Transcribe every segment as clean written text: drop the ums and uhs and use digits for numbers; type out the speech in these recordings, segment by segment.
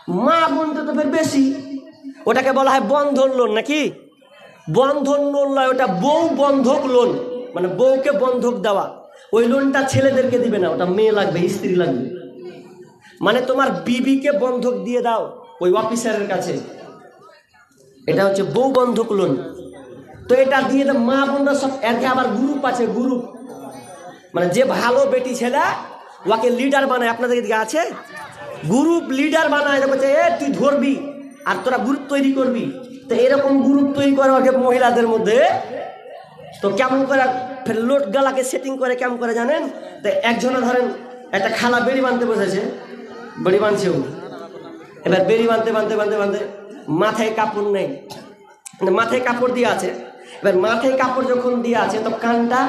মা বোনটা তো ফের বেশি, ওটাকে বলা হয় বন্ধন লোন নাকি? বন্ধন লোন নয়, ওটা বউ বন্ধক লোন, মানে বউকে বন্ধক দেওয়া। ওই লোনটা ছেলেদেরকে দিবে না, ওটা মেয়ে লাগবে, স্ত্রী লাগবে। মানে তোমার বিবিকে বন্ধক দিয়ে দাও ওই অফিসারের কাছে, এটা হচ্ছে বউ বন্ধক লোন। তো এটা দিয়ে মা বোনরা সব, এর আবার গ্রুপ আছে, গ্রুপ মানে যে ভালো বেটি ছেলে ওকে লিডার বানায়। আপনাদের দিকে আছে গ্রুপ লিডার বানায়, বলছে এ তুই ধরবি আর তোরা গ্রুপ তৈরি করবি। তো এরকম গ্রুপ তৈরি করে ওকে মহিলাদের মধ্যে। তো কেমন করে ফের লোট গালাকে সেটিং করে কেমন করে জানেন? তো একজনে ধরেন একটা খালা বেড়ি বাঁধতে বসেছে, বেড়ি বাঁধছে ও, এবার বেড়ি বাঁধতে বাঁধতে বাঁধতে বাঁধতে মাথায় কাপড় নেই, মাথায় কাপড় দিয়ে আছে। এবার মাথায় কাপড় যখন দিয়ে আছে তো কানটা,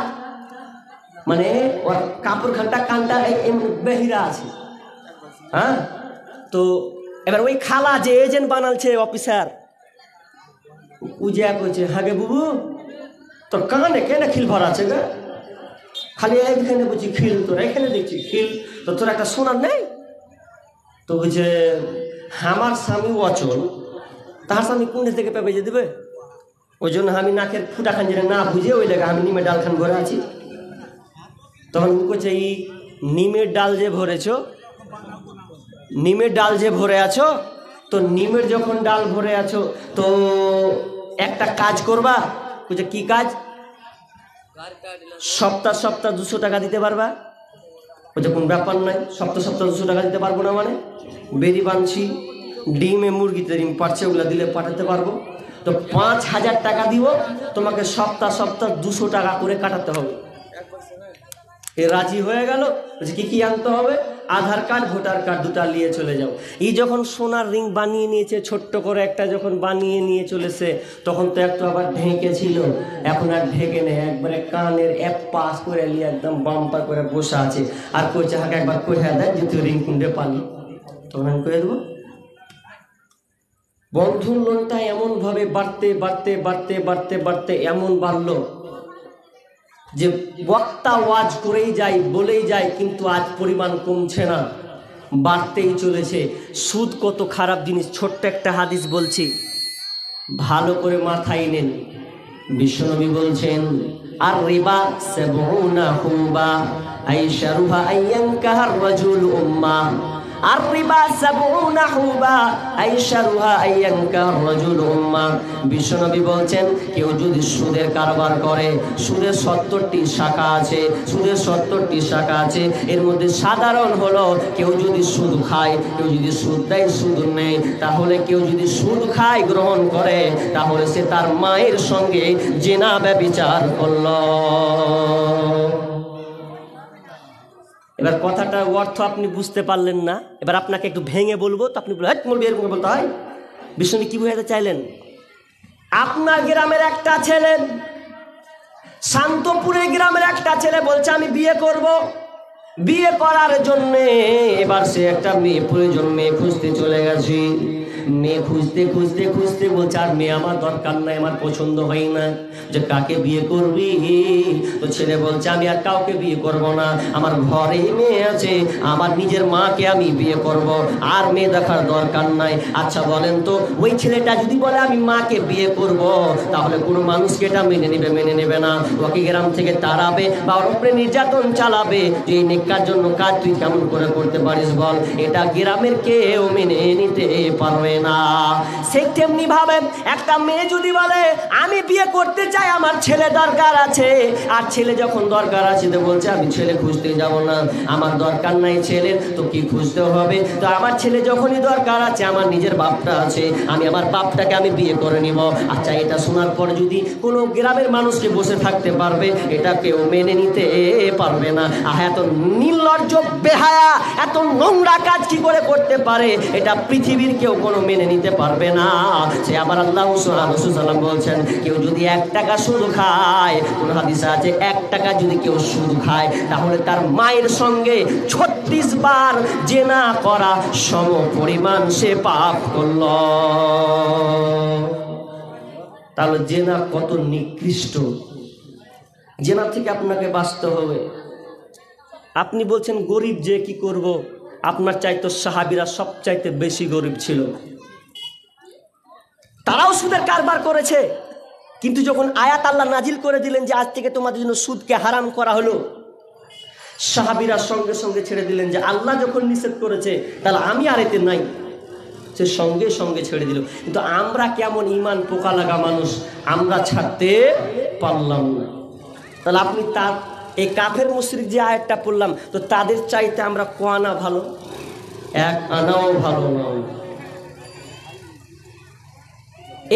মানে ওর কাপড় খানটা কানটা বেহিরা আছে, হ্যাঁ। তো এবার ওই খালা যে এজেন্ট বানালছে অফিসার, উজিয়া কইছে হাগে বুবু তোর কানে কেন খিল ভরা আছে গা? খালি এইখানে বুঝি খিল, তোর এখানে দেখছি খিল, তো তোর একটা শোনার নেই? তো বলছে আমার স্বামী অচল, তার স্বামী কোন দেশ থেকে পেঁপে দেবে, ওই জন্য আমি নাকের ফুটা খান যেটা না বুঝে ওই লেগে আমি নিমের ডাল খান ভরে আছি। তখন বলছে এই নিমের ডাল যে ভরেছ, নিমের ডাল যে ভরে আছো, তো নিমের যখন ডাল ভরে আছো তো একটা কাজ করবা। বলছে কি কাজ? সপ্তাহ সপ্তাহ 200 টাকা দিতে পারবা? বলছে কোন ব্যাপার নাই, সপ্তাহ সপ্তাহ 200 টাকা দিতে পারবো না মানে? বেরি বানছি, ডিমে মুরগিতে ডিম পারছে, ওগুলো দিলে পাঠাতে পারবো। তো 5000 টাকা দিব, তোমাকে সপ্তাহ সপ্তাহ 200 টাকা করে কাটাতে হবে। এ রাজি হয়ে গেল। বলছে কি কি আনতে হবে? আধার কার্ড, ভোটার কার্ড দুটা নিয়ে চলে যাও। এই যখন সোনার রিং বানিয়ে নিয়েছে, ছোট্ট করে একটা যখন বানিয়ে নিয়ে চলেছে, তখন তো একটু আবার ঢেকে ছিল, এখন আর ঢেকে নেই, একবারে কানের এক পাশ করে নিয়ে একদম বাম্পার করে বসে আছে। আর কইছে হাকে একবার কইয়া দেয় যে তুই রিং কুন্ডে পালি, তখন আমি কয়ে দেবো। বন্ধন লোনটা এমন ভাবে বাড়তে বাড়তে বাড়তে বাড়তে বাড়তে এমন বাড়লো যে বক্তা ওয়াজ করেই যায়, বলেই যায়, কিন্তু আজ পরিমাণ কমছে না, বাড়তেই চলেছে। সুদ কত খারাপ জিনিস। ছোট্ট একটা হাদিস বলছি, ভালো করে মাথায় নেন। বিশ্বনবী বলছেন আর রিবা সাবউনা হুবা আইশারুহা আইয়ানকাহার রাজুল উম্মা। আর রিবা সাবউনা হুবা আইশারুহা আইয়ানকাহার রাজুল উম্মা। বিশ্বনবী বলছেন কেউ যদি সুদের কারবার করে, সুদের 70টি শাখা আছে, সুদের 70টি শাখা আছে। এর মধ্যে সাধারণ হলো কেউ যদি সুদ খায়, কেউ যদি সুদ দেয়, সুদ নেয়, তাহলে কেউ যদি সুদ খায় গ্রহণ করে, তাহলে সে তার মায়ের সঙ্গে জিনা ব্যভিচার করল। এবার কথাটা অর্থ আপনি বুঝতে পারলেন না, এবার আপনাকে একটু ভেঙে বলবো, তো আপনি বলবেন এরকম বলতে হয়। বিষ্ণু কি বোঝাতে চাইলেন? আপনার গ্রামের একটা ছেলে, শান্তপুরের গ্রামের একটা ছেলে বলছে আমি বিয়ে করব। বিয়ে করার জন্যে এবার সে একটা মেয়ে প্রয়োজন, মেয়ে খুঁজতে চলে গেছে। মেয়ে খুঁজতে খুঁজতে খুঁজতে বলছে আর মেয়ে আমার দরকার নাই, আমার পছন্দ হয় না। যে কাকে বিয়ে করবি? তো ছেলে বলছে আমি আর কাউকে বিয়ে করব না, আমার ঘরে মেয়ে আছে, আমার নিজের মাকে আমি বিয়ে করব, আর মেয়ে দেখার দরকার নাই। আচ্ছা বলেন তো, ওই ছেলেটা যদি বলে আমি মাকে বিয়ে করব, তাহলে কোনো মানুষকে এটা মেনে নেবে? মেনে নেবে না। ওকে গ্রাম থেকে তাড়াবে বা ওর উপরে নির্যাতন চালাবে যে এই নেককার জন্য কাজ তুই কেমন করে করতে পারিস বল? এটা গ্রামের কেউ মেনে নিতে পারবে না। সে তেমনি ভাবে একটা মেয়ে যদি বলে আমি বিয়ে করতে চাই, আমার ছেলে দরকার আছে, আর ছেলে যখন দরকার আছে তো বলছে আমি ছেলে খুঁজতে যাব না, আমার দরকার নাই ছেলের, তো কি খুঁজতে হবে? তো আমার ছেলে যখনই দরকার আছে, আমার নিজের বাপটা আছে, আমি আমার বাপটাকে আমি বিয়ে করে নিব। আচ্ছা এটা শোনার পর যদি কোনো গ্রামের মানুষকে বসে থাকতে পারবে, এটা কেউ মেনে নিতে পারবে না। এত নির্লজ্জ বেহায়া, এত নোংরা কাজ কি করে করতে পারে, এটা পৃথিবীর কেউ কোনো মেনে নিতে পারবে না। সে আবার আল্লাহ সাল্লাম বলছেন কেউ যদি 1 টাকা সুদ খায়, কোন হাদিসে আছে 1 টাকা যদি কেউ সুদ খায়, তাহলে তার মায়ের সঙ্গে 36 বার জেনা করা সম পরিমাণ সে পাপ করল। তাহলে জেনা কত নিকৃষ্ট। জেনা থেকে আপনাকে বাঁচতে হবে। আপনি বলছেন গরিব যে কি করব, আপনার চাইতে সাহাবীরা সবচাইতে বেশি গরিব ছিল, তারাও সুদের কারবার করেছে। কিন্তু যখন আয়াত আল্লাহ নাজিল করে দিলেন যে আজ থেকে তোমাদের জন্য সুদকে হারাম করা হলো, সাহাবীরা সঙ্গে সঙ্গে ছেড়ে দিলেন যে আল্লাহ যখন নিষেধ করেছে তাহলে আমি আর এতে নাই, সে সঙ্গে সঙ্গে ছেড়ে দিল। কিন্তু আমরা কেমন ইমান পোকা লাগা মানুষ, আমরা ছাড়তে পারলাম না। তাহলে আপনি তার এই কাফের মুশরিক যে আয়াতটা পড়লাম, তো তাদের চাইতে আমরা কোয়ানা ভালো, এক আনাও ভালো নয়।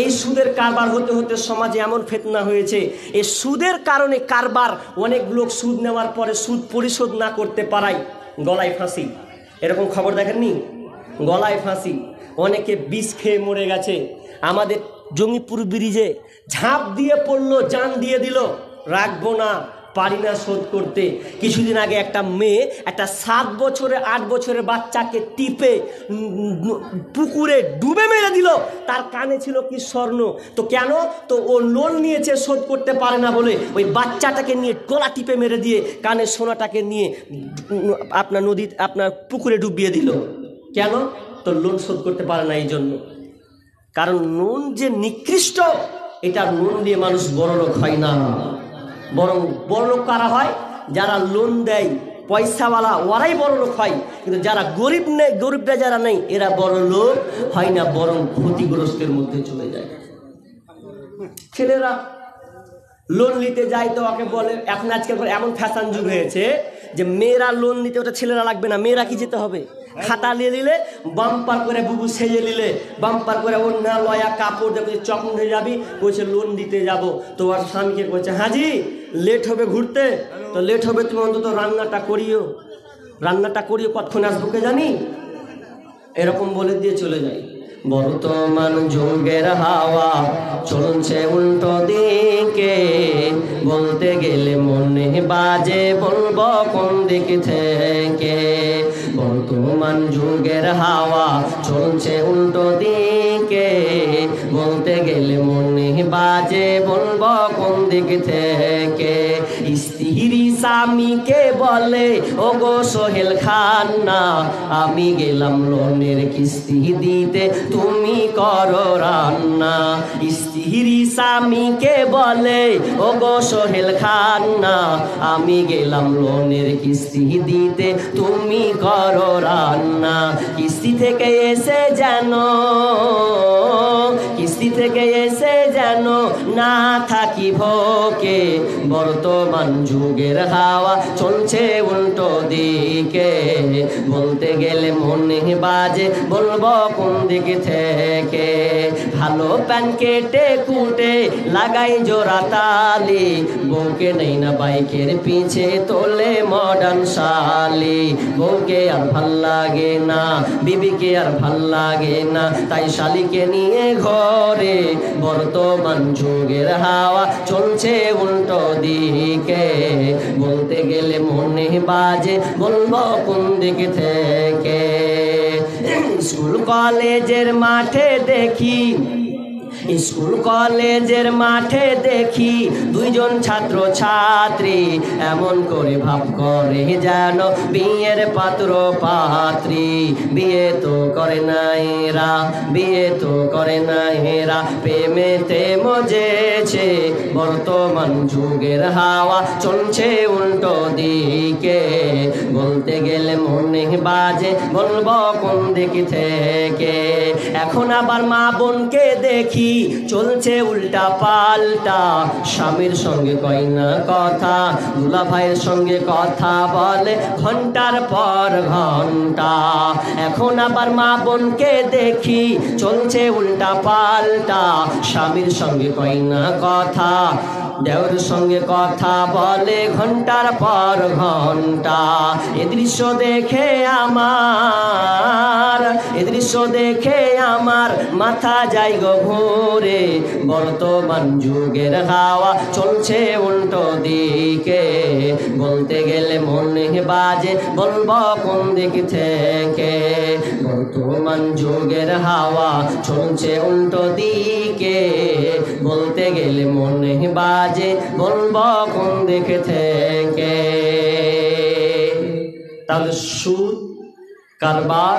এই সুদের কারবার হতে হতে সমাজে এমন ফিতনা হয়েছে, এই সুদের কারণে কারবার, অনেক লোক সুদ নেওয়ার পরে সুদ পরিশোধ না করতে পারায় গলায় ফাঁসি। এরকম খবর দেখেননি? গলায় ফাঁসি, অনেকে বিষ খেয়ে মরে গেছে। আমাদের জঙ্গিপুর ব্রিজে ঝাঁপ দিয়ে পড়লো, জান দিয়ে দিল, রাখবো না, পারি না শোধ করতে। কিছুদিন আগে একটা মেয়ে একটা 7 বছরে 8 বছরের বাচ্চাকে টিপে পুকুরে ডুবে মেরে দিল। তার কানে ছিল কি স্বর্ণ। তো কেন? তো ও লোন নিয়েছে, শোধ করতে পারে না বলে ওই বাচ্চাটাকে নিয়ে গলা টিপে মেরে দিয়ে কানের সোনাটাকে নিয়ে আপনার আপনার পুকুরে ডুবিয়ে দিল। কেন? তো লোন শোধ করতে পারে না এই জন্য। কারণ লোন যে নিকৃষ্ট, এটা লোন দিয়ে মানুষ বড়লোক হয় না, বরং বড়লোক কারা হয়? যারা লোন দেয়, পয়সাওয়ালা, ওরাই বড়লোক হয়। কিন্তু যারা গরিব নেই, গরিবরা যারা নেই, এরা বড়লোক হয় না, বরং ক্ষতিগ্রস্তের মধ্যে চলে যায়। ছেলেরা লোন নিতে যায় তো ওকে বলে, এখন আজকাল এমন ফ্যাশন যুগ হয়েছে যে মেয়েরা লোন নিতে, ওটা ছেলেরা লাগবে না, মেয়েরা কি যেতে হবে? খাতা নিয়ে নিলে, বাম্পার করে বুবু সেজে নিলে, বাম্পার করে অন্য লয়া কাপড় দেখে চকন হয়ে যাবি, বলছে লোন দিতে যাব। তো ওর স্বামীকে বলছে, হাজি লেট হবে ঘুরতে, তো লেট হবে, তুমি অন্তত রান্নাটা করিও, কতক্ষণ আসবো কে জানি, এরকম বলে দিয়ে চলে যায়। বর্তমান যুগের হাওয়া চলছে উল্টো দিকে, বলতে গেলে মনে বাজে, বলবো কোন দিক থেকে। বর্তমান যুগের হাওয়া চলছে উল্টো দিকে, বলতে গেলে মনে বাজে, বলবো কোন দিক থেকে। স্ত্রী স্বামীকে বলে, ও গো সোহেল খান না, আমি গেলাম লোনের কিস্তি দিতে, তুমি করো রান্না। স্ত্রী স্বামীকে বলে, ও গো সোহেল খান না, আমি গেলাম লোনের কিস্তি দিতে, তুমি করো রান্না। কিস্তি থেকে এসে যেন না থাকি ভোকে, বর্তমান যুগের হাওয়া চলছে উল্টো দিকে, বলতে গেলে মনে বাজে, বলবো কোন দিক থেকে। ভালো প্যান কেটে কুটে লাগাই জোড়া তালি, বউকে নেই না বাইকের পিছে তোলে মডার্ন শালি। বউকে আর ভাল লাগে না, বিবিকে আর ভাল লাগে না, তাই শালিকে নিয়ে ঘরে, বর্তমান যুগের হাওয়া চলছে উল্টো দিকে, বলতে গেলে মনে বাজে, বলবো কোন দিক থেকে। স্কুল কলেজের মাঠে দেখি দুইজন ছাত্র ছাত্রী, এমন করে ভাব করে যেন বিয়ের পাত্র পাত্রী। বিয়ে তো করে না এরা, প্রেমেতে মজেছে, বর্তমান যুগের হাওয়া চলছে উল্টো দিকে, বলতে গেলে মনে বাজে, বলবো কোন দিক থেকে। এখন আবার মা বোনকে দেখি চলছে উল্টা পাল্টা, স্বামীর সঙ্গে কয় না কথা, দুলা ভাইয়ের সঙ্গে কথা বলে ঘন্টার পর ঘন্টা। এখন আবার মা বোনকে দেখি চলছে উল্টা পাল্টা, স্বামীর সঙ্গে কয় না কথা, দেওর সঙ্গে কথা বলে ঘন্টার পর ঘন্টা। এ দৃশ্য দেখে আমার মাথা যায় গো ঘুরে, বর্তমান যুগের হাওয়া চলছে উল্টো দিকে, বলতে গেলে মনে বাজে, বলবো কোন দিক থেকে। বর্তমান যুগের হাওয়া চলছে উল্টো দিকে, বলতে গেলে মনে বাজে, বলবো কোন দিক থেকে। তাহলে সুদ কারবার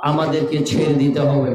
আমাদেরকে ছেড়ে দিতে হবে।